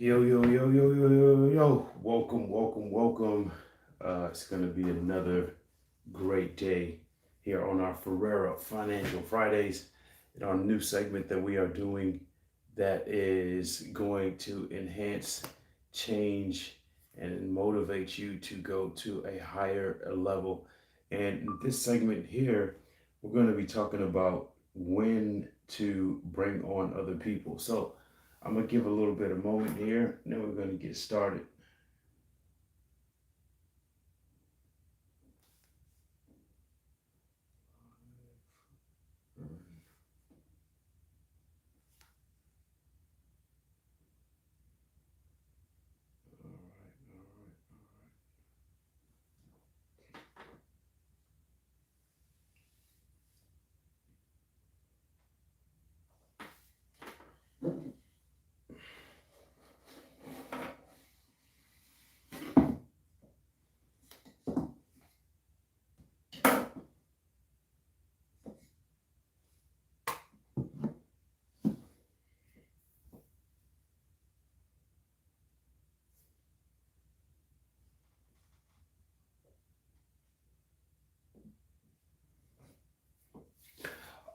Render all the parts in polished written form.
Yo, yo, yo, yo, yo, yo, yo. Welcome, welcome, welcome. It's going to be another great day here on our Ferrera Financial Fridays in our new segment that we are doing that is going to enhance, change, and motivate you to go to a higher level. And in this segment here, we're going to be talking about when to bring on other people. So, I'm gonna give a little bit of moment here, and then we're gonna get started.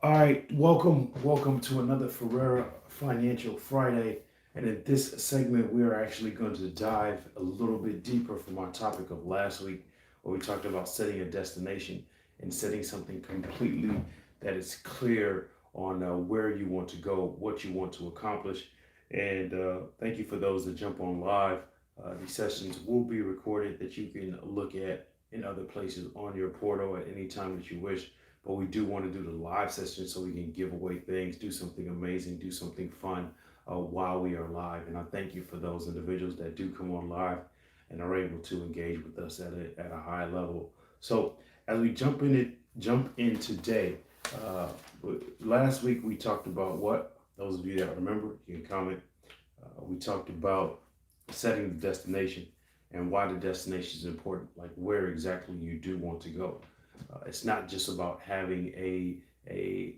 All right, welcome to another Ferrera Financial Friday. And in this segment, we are actually going to dive a little bit deeper from our topic of last week, where we talked about setting a destination and setting something completely that is clear on where you want to go, what you want to accomplish. And thank you for those that jump on live. These sessions will be recorded that you can look at in other places on your portal at any time that you wish, but we do want to do the live session so we can give away things, do something amazing, do something fun while we are live. And I thank you for those individuals that do come on live and are able to engage with us at a high level. So as we jump in today, uh, last week we talked about what? Those of you that remember, you can comment. We talked about setting the destination and why the destination is important, like where exactly you do want to go. It's not just about having a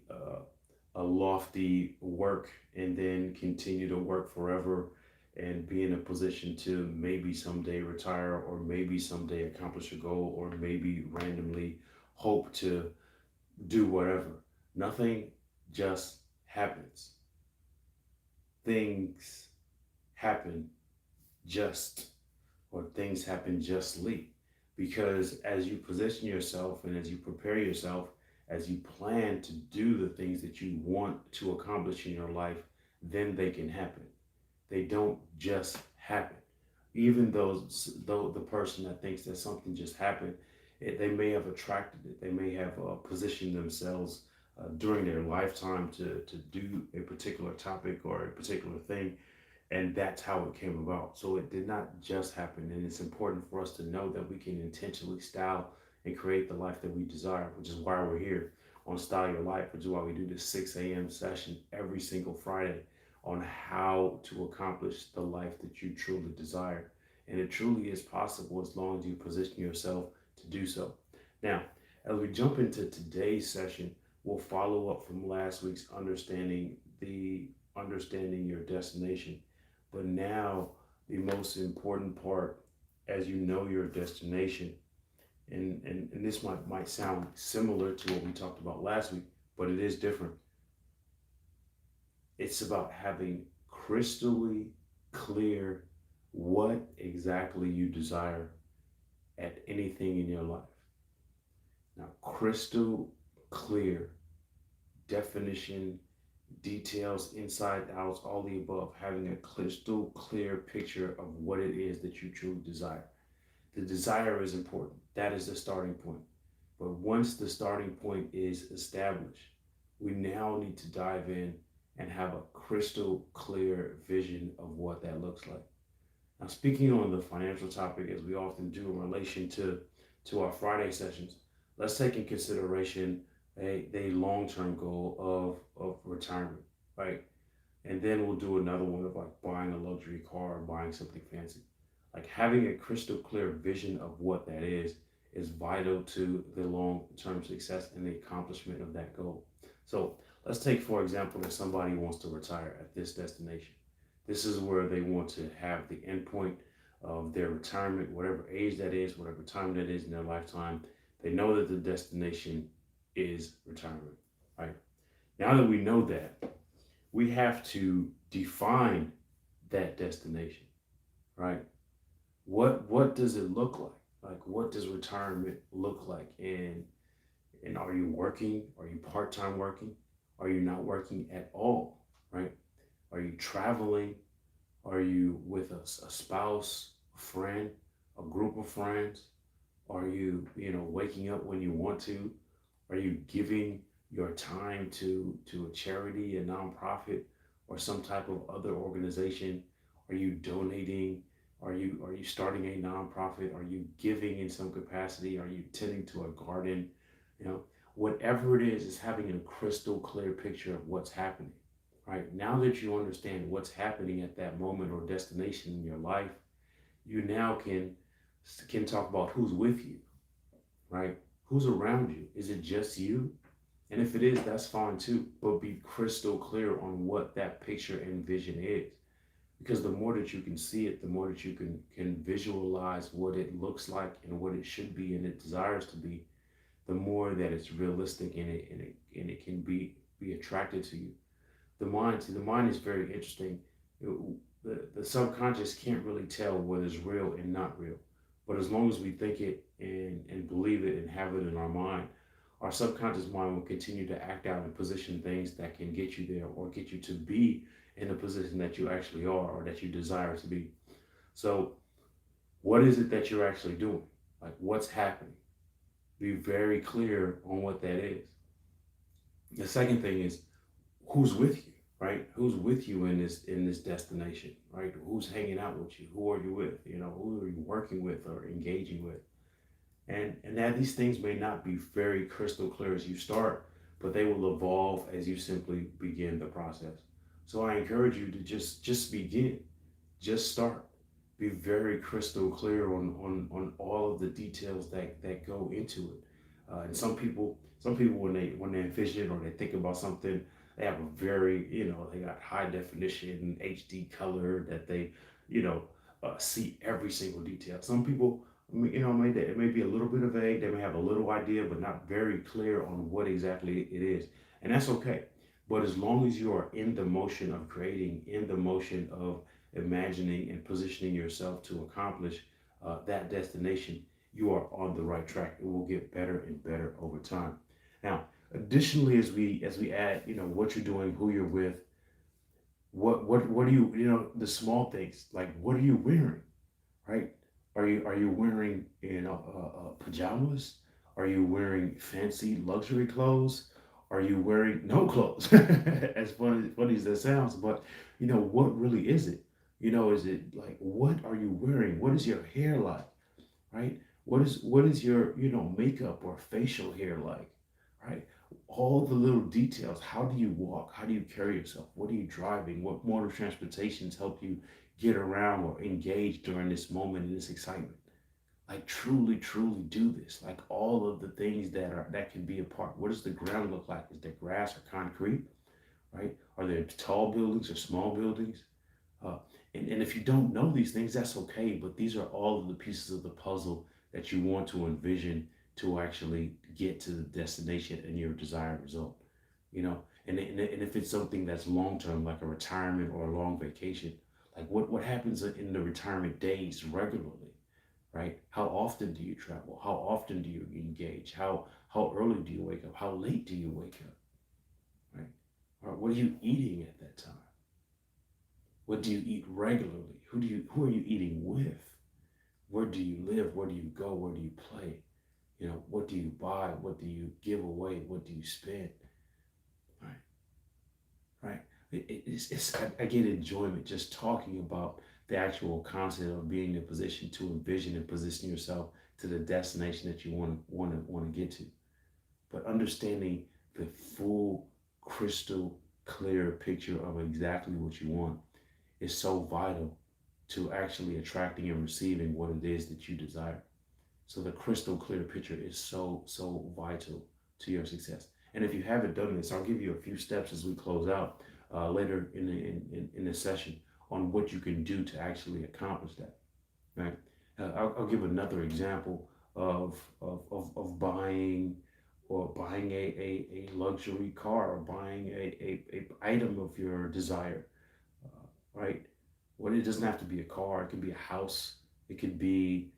lofty work and then continue to work forever and be in a position to maybe someday retire or maybe someday accomplish a goal or maybe randomly hope to do whatever. Nothing just happens. Things happen just, or things happen justly. Because as you position yourself and as you prepare yourself, as you plan to do the things that you want to accomplish in your life, then they can happen. They don't just happen. Even though the person that thinks that something just happened, they may have attracted it. They may have positioned themselves during their lifetime to do a particular topic or a particular thing, and that's how it came about. So it did not just happen, and it's important for us to know that we can intentionally style and create the life that we desire, which is why we're here on Style Your Life, which is why we do this 6 a.m. session every single Friday on how to accomplish the life that you truly desire. And it truly is possible as long as you position yourself to do so. Now, as we jump into today's session, we'll follow up from last week's understanding your destination. But now, the most important part, as you know your destination, and this might sound similar to what we talked about last week, but it is different. It's about having crystally clear what exactly you desire at anything in your life. Now, crystal clear definition, details, inside, outs, all the above, having a crystal clear picture of what it is that you truly desire. The desire is important. That is the starting point. But once the starting point is established, we now need to dive in and have a crystal clear vision of what that looks like. Now, speaking on the financial topic, as we often do in relation to our Friday sessions, let's take in consideration a long-term goal of retirement, right? And then we'll do another one of like buying a luxury car or buying something fancy. Like having a crystal clear vision of what that is vital to the long-term success and the accomplishment of that goal. So let's take, for example, if somebody wants to retire at this destination. This is where they want to have the endpoint of their retirement, whatever age that is, whatever time that is in their lifetime. They know that the destination is retirement, right? Now that we know that, we have to define that destination, right? What does it look like? Like, what does retirement look like? And are you working? Are you part-time working? Are you not working at all? Right? Are you traveling? Are you with a spouse, a friend, a group of friends? Are you, waking up when you want to? Are you giving your time to a charity, a nonprofit, or some type of other organization? Are you donating? Are you starting a nonprofit? Are you giving in some capacity? Are you tending to a garden? You know, whatever it is having a crystal clear picture of what's happening. Right now that you understand what's happening at that moment or destination in your life, you now can talk about who's with you, right? Who's around you? Is it just you? And if it is, that's fine too. But be crystal clear on what that picture and vision is. Because the more that you can see it, the more that you can visualize what it looks like and what it should be and it desires to be, the more that it's realistic and it can be attracted to you. The mind is very interesting. The subconscious can't really tell what is real and not real. But as long as we think it and believe it and have it in our mind, our subconscious mind will continue to act out and position things that can get you there or get you to be in the position that you actually are or that you desire to be. So, what is it that you're actually doing? Like, what's happening? Be very clear on what that is. The second thing is who's with you, right? Who's with you in this destination, right? Who's hanging out with you? Who are you with? Who are you working with or engaging with? And that these things may not be very crystal clear as you start, but they will evolve as you simply begin the process. So I encourage you to just begin, just start. Be very crystal clear on all of the details that go into it. And some people when they envision or they think about something, they have a very they got high definition HD color that they you know see every single detail. Some people it may be a little bit of vague. They may have a little idea, but not very clear on what exactly it is, and that's okay. But as long as you are in the motion of creating, in the motion of imagining and positioning yourself to accomplish that destination, you are on the right track. It will get better and better over time. Now, additionally, as we add, what you're doing, who you're with, what do the small things like what are you wearing, right? Are you wearing pajamas? Are you wearing fancy luxury clothes? Are you wearing no clothes? As funny as that sounds, but what really is it? Is it like what are you wearing? What is your hair like? Right? What is your makeup or facial hair like? Right? All the little details. How do you walk? How do you carry yourself? What are you driving? What mode of transportations help you get around or engage during this moment and this excitement? Like truly do this. Like all of the things that can be a part. What does the ground look like? Is there grass or concrete? Right? Are there tall buildings or small buildings? Uh, and if you don't know these things, that's okay. But these are all of the pieces of the puzzle that you want to envision to actually get to the destination and your desired result. And if it's something that's long term, like a retirement or a long vacation, like what happens in the retirement days regularly, right? How often do you travel? How often do you engage? How early do you wake up? How late do you wake up, right? Or what are you eating at that time? What do you eat regularly? Who are you eating with? Where do you live? Where do you go? Where do you play? What do you buy? What do you give away? What do you spend? Right, right. I get enjoyment just talking about the actual concept of being in a position to envision and position yourself to the destination that you want to get to. But understanding the full, crystal clear picture of exactly what you want is so vital to actually attracting and receiving what it is that you desire. So the crystal clear picture is so vital to your success. And if you haven't done this, I'll give you a few steps as we close out later in this session on what you can do to actually accomplish that. Right? I'll give another example of buying or buying a luxury car or buying a item of your desire, right? Well, it doesn't have to be a car. It could be a house. It could be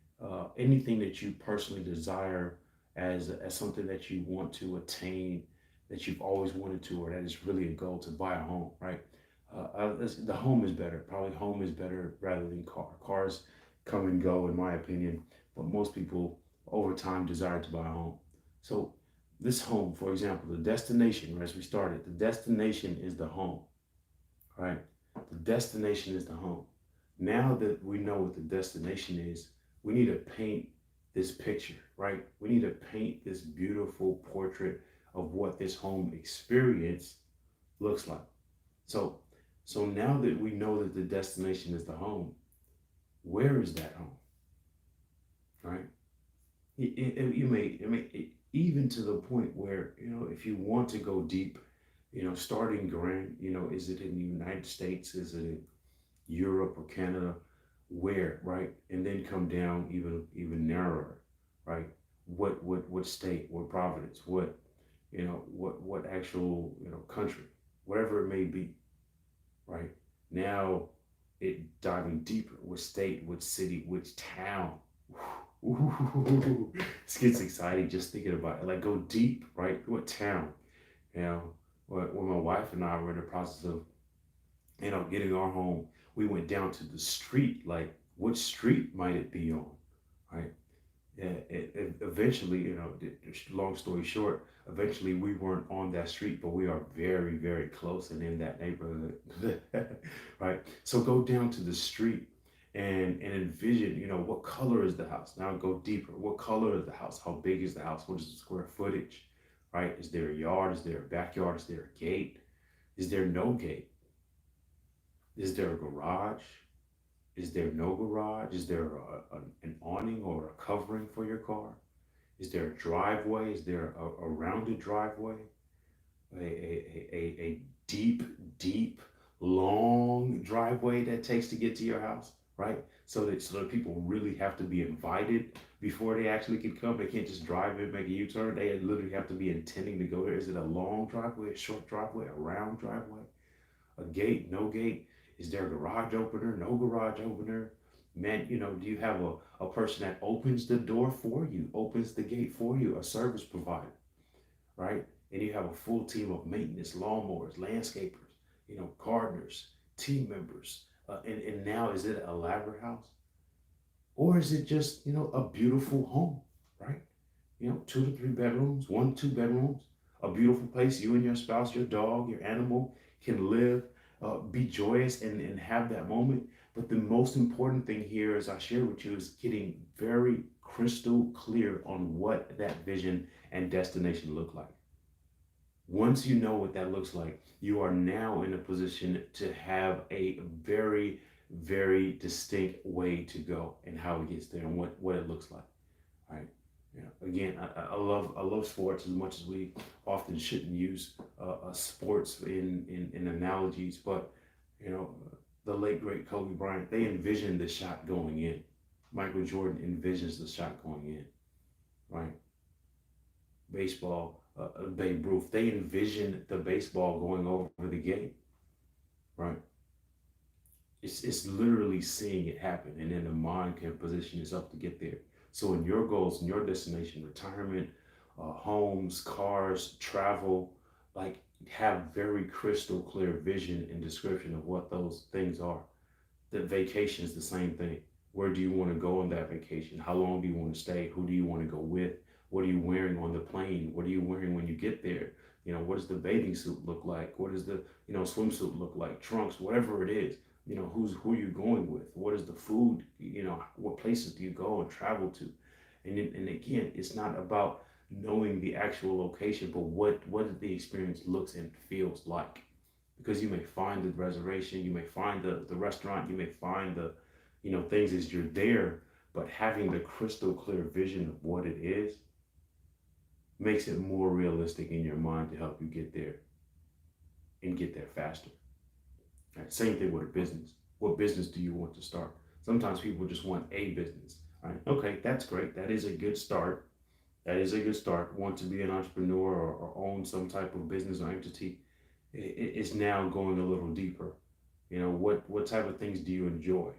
anything that you personally desire as something that you want to attain, that you've always wanted to, or that is really a goal to buy a home, right? The home is better. Probably home is better rather than car. Cars come and go, in my opinion, but most people over time desire to buy a home. So this home, for example, the destination, as we started, the destination is the home, right? The destination is the home. Now that we know what the destination is, we need to paint this picture, right? We need to paint this beautiful portrait of what this home experience looks like. So, so now that we know that the destination is the home, where is that home, right? Even to the point where, if you want to go deep, starting grand, is it in the United States? Is it in Europe or Canada? Where, right? And then come down even narrower, right? What state, what province, what actual, country, whatever it may be, right? Now it diving deeper, what state, what city, which town. Ooh, this gets exciting just thinking about it. Like go deep, right? What town? You know, when my wife and I were in the process of, getting our home, we went down to the street. Like, what street might it be on, right? Eventually, long story short, eventually we weren't on that street, but we are very, very close and in that neighborhood, right? So go down to the street and envision, what color is the house? Now go deeper. What color is the house? How big is the house? What is the square footage, right? Is there a yard? Is there a backyard? Is there a gate? Is there no gate? Is there a garage? Is there no garage? Is there an awning or a covering for your car? Is there a driveway? Is there a rounded driveway? A deep, deep, long driveway that takes to get to your house, right? So that people really have to be invited before they actually can come. They can't just drive in, make a U-turn. They literally have to be intending to go there. Is it a long driveway, a short driveway, a round driveway? A gate, no gate? Is there a garage opener, no garage opener? Man, do you have a person that opens the door for you, opens the gate for you, a service provider, right? And you have a full team of maintenance, lawnmowers, landscapers, gardeners, team members. And now is it an elaborate house? Or is it just, a beautiful home, right? 2 to 3 bedrooms, 1, 2 bedrooms, a beautiful place you and your spouse, your dog, your animal can live, be joyous and have that moment. But the most important thing here, as I share with you, is getting very crystal clear on what that vision and destination look like. Once you know what that looks like, you are now in a position to have a very, very distinct way to go and how it gets there and what it looks like. Right. Yeah. Again, I love sports as much as we often shouldn't use sports in analogies, but you know, the late great Kobe Bryant, they envisioned the shot going in. Michael Jordan envisions the shot going in, right? Baseball, Babe Ruth, they envisioned the baseball going over the gate, right? It's literally seeing it happen, and then the mind can position itself to get there. So in your goals, in your destination, retirement, homes, cars, travel, like have very crystal clear vision and description of what those things are. The vacation is the same thing. Where do you want to go on that vacation? How long do you want to stay? Who do you want to go with? What are you wearing on the plane? What are you wearing when you get there? What does the bathing suit look like? What does the, swimsuit look like? Trunks, whatever it is. Who are you going with? What is the food? What places do you go and travel to? And again, it's not about knowing the actual location, but what the experience looks and feels like. Because you may find the reservation, you may find the restaurant, you may find the, things as you're there, but having the crystal clear vision of what it is makes it more realistic in your mind to help you get there and get there faster. Right? Same thing with a business. What business do you want to start? Sometimes people just want a business, right? Okay, that's great. That is a good start. That is a good start. Want to be an entrepreneur or own some type of business or entity? It's now going a little deeper. What type of things do you enjoy?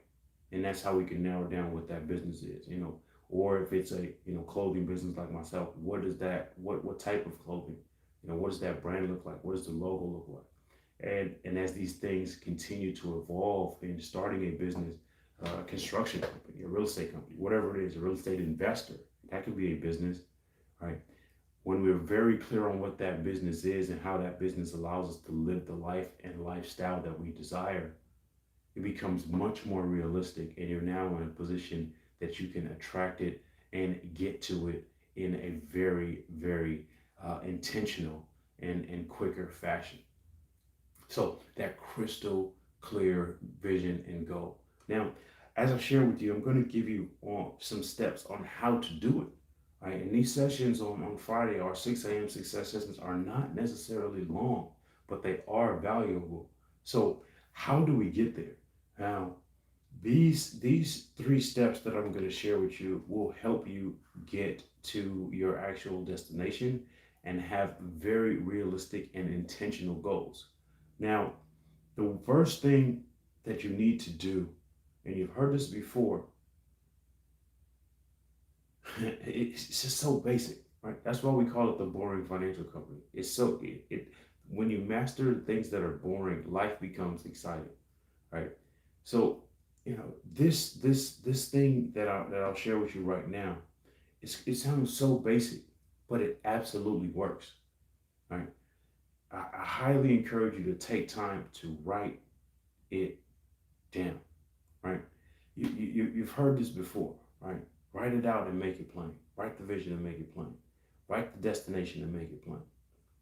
And that's how we can narrow down what that business is. Or if it's a clothing business like myself, what is that? What type of clothing? What does that brand look like? What does the logo look like? And as these things continue to evolve in starting a business, a construction company, a real estate company, whatever it is, a real estate investor, that could be a business, right? When we're very clear on what that business is and how that business allows us to live the life and lifestyle that we desire, it becomes much more realistic, and you're now in a position that you can attract it and get to it in a very, very intentional and quicker fashion. So that crystal clear vision and goal. Now, as I share with you, I'm going to give you some steps on how to do it. Right? And these sessions on Friday, our 6 a.m. success sessions, are not necessarily long, but they are valuable. So how do we get there? Now, these three steps that I'm going to share with you will help you get to your actual destination and have very realistic and intentional goals. Now, the first thing that you need to do, and you've heard this before, it's just so basic, right? That's why we call it the boring financial company. It's so it when you master things that are boring, life becomes exciting, right? So, this thing that I'll share with you right now, it sounds so basic, but it absolutely works, right? I highly encourage you to take time to write it down, right? You've heard this before, right? Write it out and make it plain. Write the vision and make it plain. Write the destination and make it plain.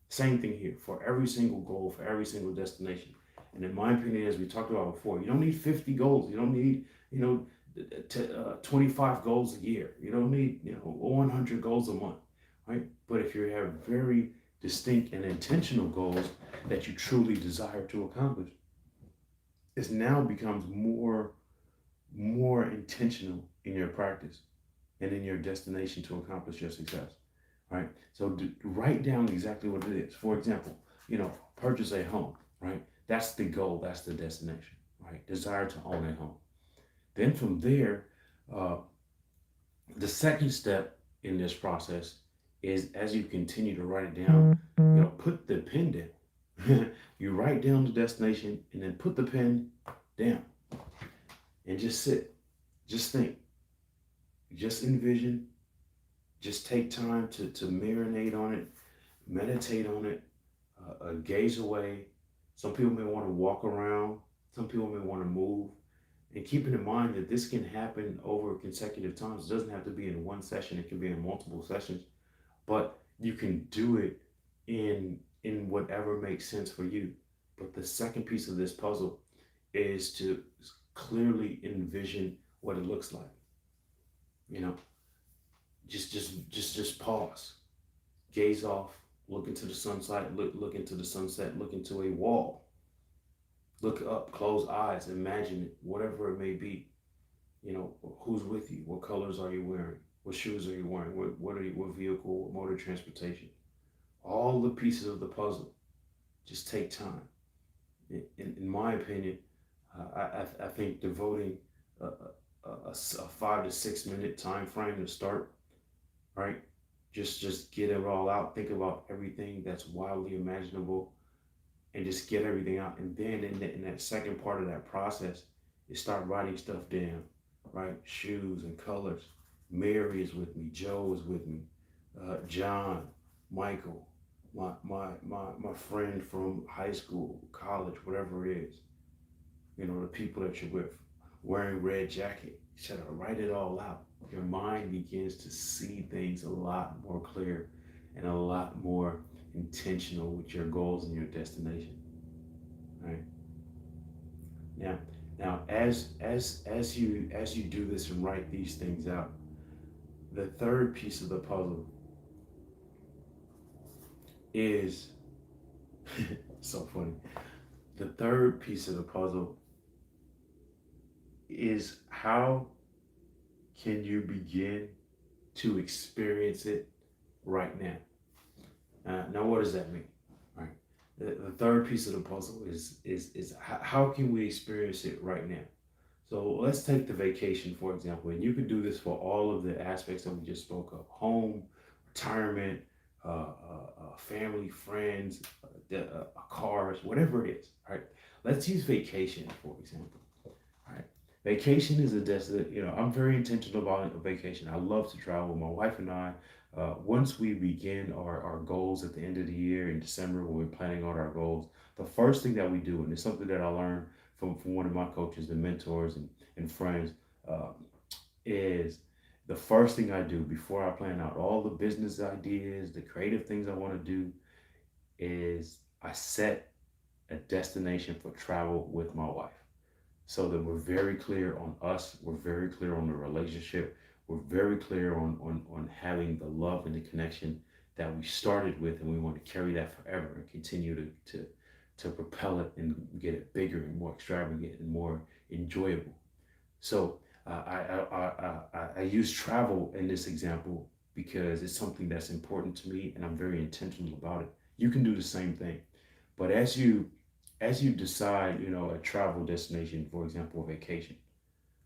Same thing here for every single goal, for every single destination. And in my opinion, as we talked about before, you don't need 50 goals. You don't need, 25 goals a year. You don't need, 100 goals a month, right? But if you have very distinct and intentional goals that you truly desire to accomplish, it now becomes more intentional in your practice and in your destination to accomplish your success, right? So write down exactly what it is. For example, purchase a home, right? That's the goal. That's the destination, right? Desire to own a home. Then from there, uh, the second step in this process is as you continue to write it down, put the pen down. You write down the destination and then put the pen down and just sit, just think, just envision, just take time to marinate on it, meditate on it, gaze away. Some people may want to walk around, some people may want to move. And keeping in mind that this can happen over consecutive times. It doesn't have to be in one session, it can be in multiple sessions, but you can do it in whatever makes sense for you. But the second piece of this puzzle is to clearly envision what it looks like. You know, just pause, gaze off, look into the sunset, look into the sunset, look into a wall, look up, close eyes, imagine it, whatever it may be. Who's with you? What colors are you wearing? What shoes are you wearing? What vehicle, what mode of transportation? All the pieces of the puzzle. Just take time. In my opinion, I think devoting a 5 to 6 minute time frame to start, right? Just get it all out. Think about everything that's wildly imaginable, and just get everything out. And then in that second part of that process, you start writing stuff down, right? Shoes and colors. Mary is with me. Joe is with me. John, Michael, my friend from high school, college, whatever it is. The people that you're with, wearing red jacket. You should write it all out. Your mind begins to see things a lot more clear and a lot more intentional with your goals and your destination. Right? Now, as you do this and write these things out, the third piece of the puzzle is so funny. The third piece of the puzzle is how can you begin to experience it right now? Now, what does that mean? Right. The third piece of the puzzle is how can we experience it right now? So let's take the vacation for example, and you can do this for all of the aspects that we just spoke of: home, retirement, family, friends, cars, whatever it is. Right. Let's use vacation for example. Right. Vacation is a destination. I'm very intentional about a vacation. I love to travel. My wife and I, once we begin our goals at the end of the year in December, when we're planning out our goals, the first thing that we do, and it's something that I learned from one of my coaches and mentors and friends, uh, is the first thing I do before I plan out all the business ideas, the creative things I want to do, is I set a destination for travel with my wife so that we're very clear on us, we're very clear on the relationship, we're very clear on having the love and the connection that we started with, and we want to carry that forever and continue to propel it and get it bigger and more extravagant and more enjoyable. So I use travel in this example because it's something that's important to me and I'm very intentional about it. You can do the same thing, but as you decide, a travel destination, for example, a vacation,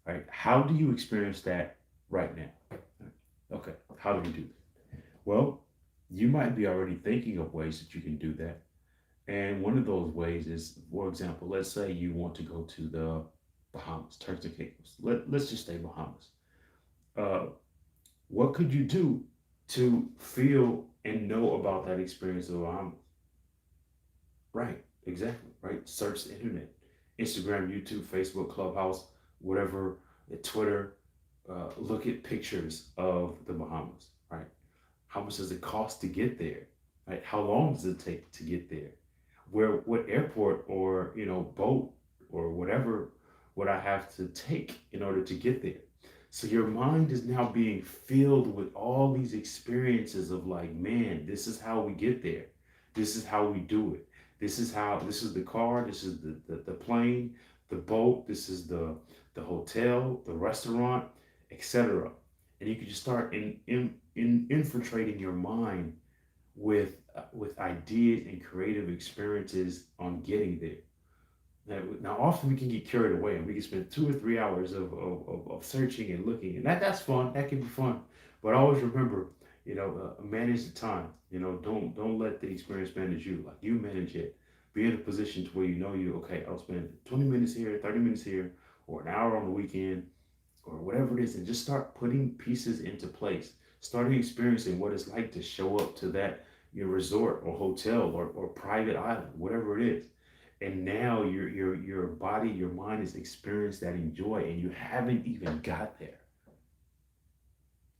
right? How do you experience that right now? Okay, how do we do that? Well, you might be already thinking of ways that you can do that. And one of those ways is, for example, let's say you want to go to the Bahamas, Turks and Caicos. Let's just say Bahamas. Uh, what could you do to feel and know about that experience of Bahamas? Right, exactly. Right. Search the internet, Instagram, YouTube, Facebook, Clubhouse, whatever, Twitter. Look at pictures of the Bahamas. Right. How much does it cost to get there? Right. How long does it take to get there? What airport or boat or whatever would I have to take in order to get there? So your mind is now being filled with all these experiences of like, man, this is how we get there. This is how we do it. This is the car, this is the plane, the boat, this is the hotel, the restaurant, etc. And you can just start in infiltrating your mind with ideas and creative experiences on getting there. Now, often we can get carried away and we can spend 2 or 3 hours of searching and looking, and that's fun. That can be fun, but always remember, manage the time. Don't let the experience manage you. Like you manage it. Be in a position to where okay, I'll spend 20 minutes here, 30 minutes here, or an hour on the weekend, or whatever it is, and just start putting pieces into place. Starting experiencing what it's like to show up to that your resort or hotel or private island, whatever it is. And now your body, your mind has experienced that enjoy, and you haven't even got there.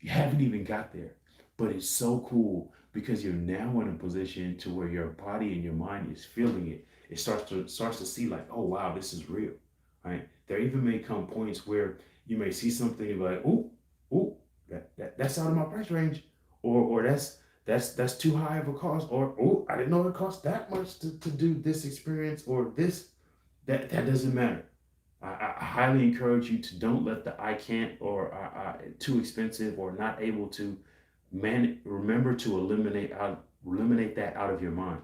You haven't even got there. But it's so cool because you're now in a position to where your body and your mind is feeling it. It starts to see like, oh wow, this is real. Right? There even may come points where you may see something and be like, ooh, that's out of my price range. Or that's too high of a cost. Or oh, I didn't know it cost that much to do this experience or this. That doesn't matter. I highly encourage you to don't let the I can't or too expensive or not able to remember to eliminate that out of your mind.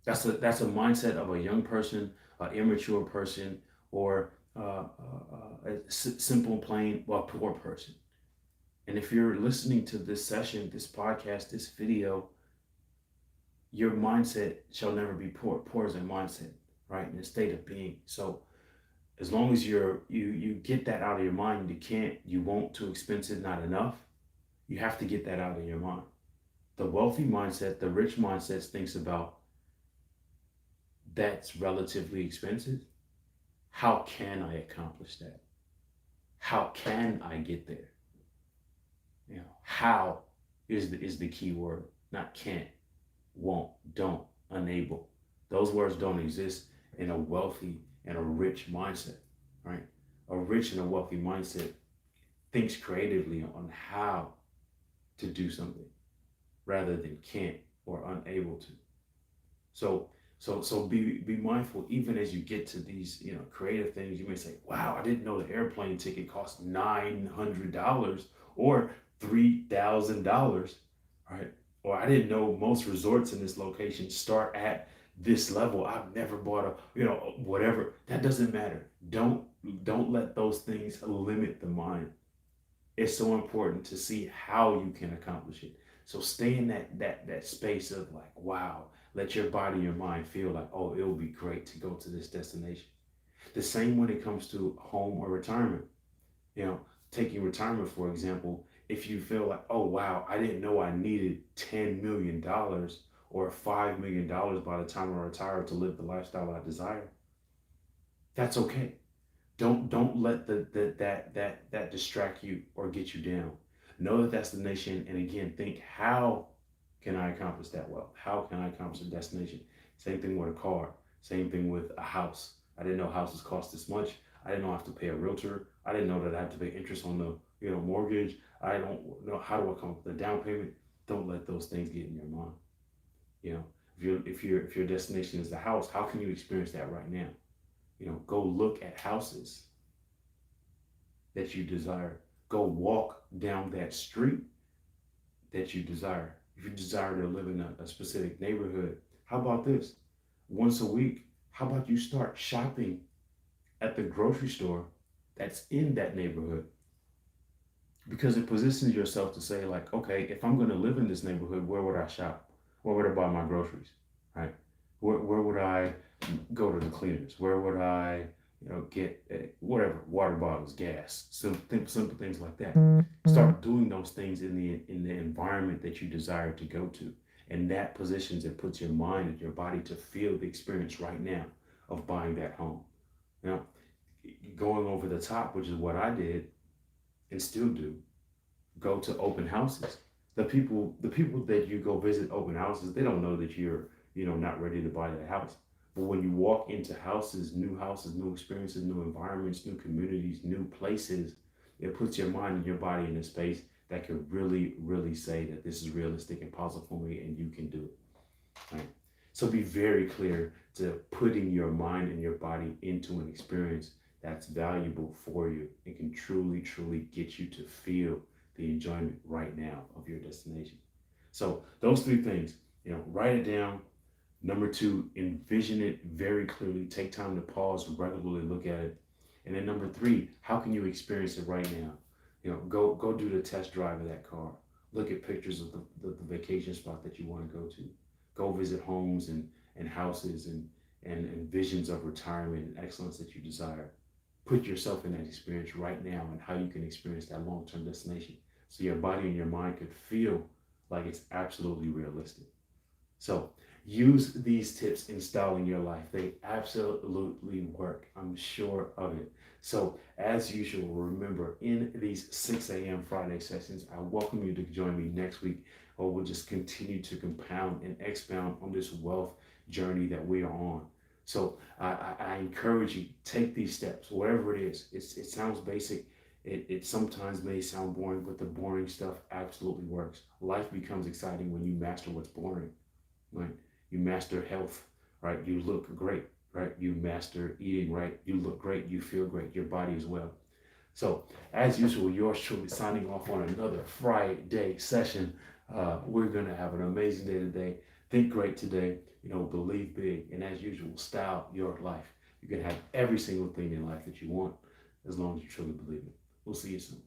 That's a mindset of a young person, an immature person, or a simple, plain, well, poor person. And if you're listening to this session, this podcast, this video, your mindset shall never be poor. Poor is a mindset, right? In a state of being. So as long as you get that out of your mind, you won't, too expensive, not enough. You have to get that out of your mind. The wealthy mindset, the rich mindset thinks about that's relatively expensive. How can I accomplish that? How can I get there? How is the key word, not can't, won't, don't, unable. Those words don't exist in a wealthy and a rich mindset, right? A rich and a wealthy mindset thinks creatively on how to do something rather than can't or unable to. So So be mindful, even as you get to these, creative things. You may say, wow, I didn't know the airplane ticket cost $900 or $3,000, right? Or I didn't know most resorts in this location start at this level. I've never bought whatever. That doesn't matter. Don't let those things limit the mind. It's so important to see how you can accomplish it. So stay in that space of like, wow, let your body, your mind feel like, oh, it will be great to go to this destination. The same when it comes to home or retirement. You know, taking retirement, for example, if you feel like, oh, wow, I didn't know I needed $10 million or $5 million by the time I retire to live the lifestyle I desire, that's okay. Don't let that distract you or get you down. Know that that's the nation, and again, think, how can I accomplish that wealth? How can I accomplish the destination? Same thing with a car. Same thing with a house. I didn't know houses cost this much. I didn't know I have to pay a realtor. I didn't know that I have to pay interest on the mortgage. I don't know, how do I come up with the down payment. Don't let those things get in your mind. You know, if your destination is the house, how can you experience that right now? Go look at houses that you desire. Go walk down that street that you desire. If you desire to live in a specific neighborhood, how about this? Once a week, how about you start shopping at the grocery store that's in that neighborhood? Because it positions yourself to say, like, okay, if I'm going to live in this neighborhood, where would I shop? Where would I buy my groceries? Right? Where would I go to the cleaners? Where would I, get whatever, water bottles, gas, simple things like that. Start doing those things in the environment that you desire to go to, and that positions and puts your mind and your body to feel the experience right now of buying that home. You know, going over the top, which is what I did and still do. Go to open houses. The people that you go visit open houses, they don't know that you're not ready to buy that house. But when you walk into houses, new experiences, new environments, new communities, new places, it puts your mind and your body in a space that can really, really say that this is realistic and possible for me, and you can do it. Right? So be very clear to putting your mind and your body into an experience that's valuable for you and can truly, truly get you to feel the enjoyment right now of your destination. So those three things, write it down. Number two, envision it very clearly. Take time to pause, regularly look at it. And then number three, how can you experience it right now? Go do the test drive of that car. Look at pictures of the vacation spot that you want to go to. Go visit homes and houses and visions of retirement and excellence that you desire. Put yourself in that experience right now and how you can experience that long-term destination so your body and your mind could feel like it's absolutely realistic. So use these tips in styling your life. They absolutely work. I'm sure of it. So as usual, remember, in these 6 a.m. Friday sessions, I welcome you to join me next week, or we'll just continue to compound and expound on this wealth journey that we are on. So I encourage you, take these steps, whatever it is. It sounds basic. It sometimes may sound boring, but the boring stuff absolutely works. Life becomes exciting when you master what's boring. Right? You master health, right? You look great, right? You master eating right. You look great. You feel great. Your body as well. So, as usual, yours truly signing off on another Friday session. We're going to have an amazing day today. Think great today. Believe big. And as usual, style your life. You can have every single thing in life that you want as long as you truly believe it. We'll see you soon.